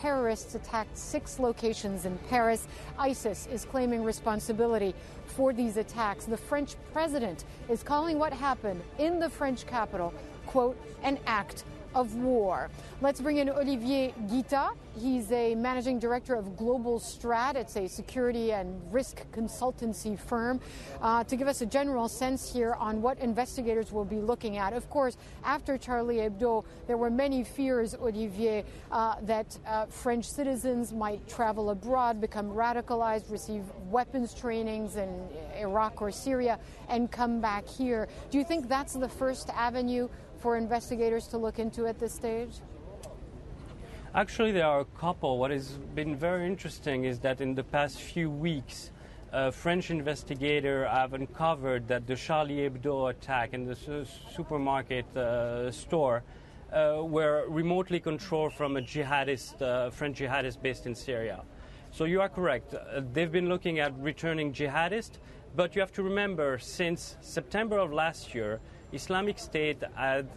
Terrorists attacked 6 locations in Paris. ISIS is claiming responsibility for these attacks. The French president is calling what happened in the French capital, quote, an act of war. Let's bring in Olivier Guita. He's a managing director of Global Strat. It's a security and risk consultancy firm, to give us a general sense here on what investigators will be looking at. Of course, after Charlie Hebdo, there were many fears, Olivier, that French citizens might travel abroad, become radicalized, receive weapons trainings in Iraq or Syria, and come back here. Do you think that's the first avenue for investigators to look into at this stage? Actually, there are a couple. What has been very interesting is that in the past few weeks, French investigators have uncovered that the Charlie Hebdo attack in the supermarket store were remotely controlled from a jihadist, French jihadist based in Syria. So you are correct. They've been looking at returning jihadists, but you have to remember, since September of last year, Islamic State had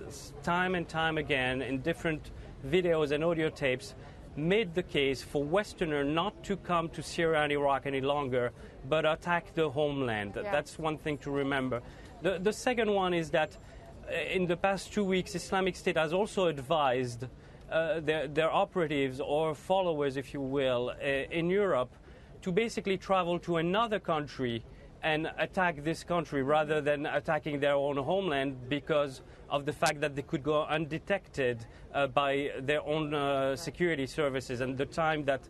time and time again in different videos and audio tapes made the case for Westerners not to come to Syria and Iraq any longer, but attack the homeland. Yeah. That's one thing to remember. The second one is that in the past 2 weeks, Islamic State has also advised their operatives or followers, if you will, in Europe to basically travel to another country and attack this country rather than attacking their own homeland, because of the fact that they could go undetected by their own security services, and the time that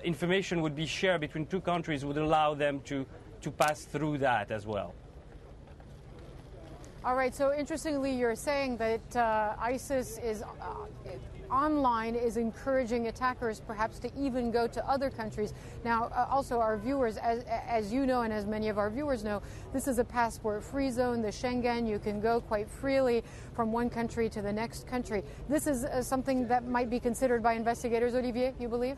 information would be shared between two countries would allow them to pass through that as well. All right, so interestingly, you're saying that ISIS is online is encouraging attackers perhaps to even go to other countries. Now, also our viewers, as you know and as many of our viewers know, this is a passport-free zone, the Schengen. You can go quite freely from one country to the next country. This is something that might be considered by investigators, Olivier, you believe?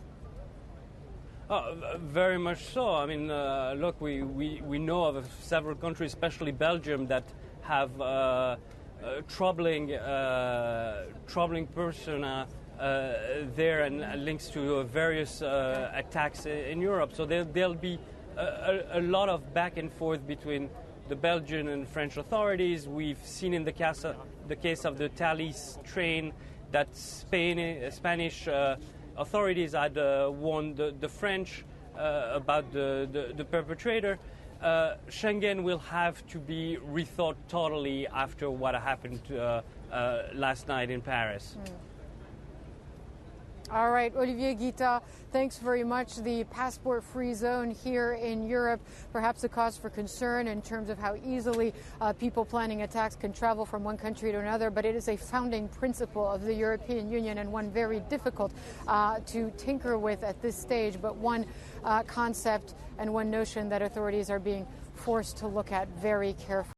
Very much so. I mean, look, we know of several countries, especially Belgium, that have troubling persona there and links to various attacks in Europe. So there'll be a lot of back and forth between the Belgian and French authorities. We've seen in the case of the Thalys train that Spanish authorities had warned the French about the perpetrator. Schengen will have to be rethought totally after what happened last night in Paris. All right, Olivier Guita, thanks very much. The passport-free zone here in Europe, perhaps a cause for concern in terms of how easily people planning attacks can travel from one country to another, but it is a founding principle of the European Union and one very difficult to tinker with at this stage, but one concept and one notion that authorities are being forced to look at very carefully.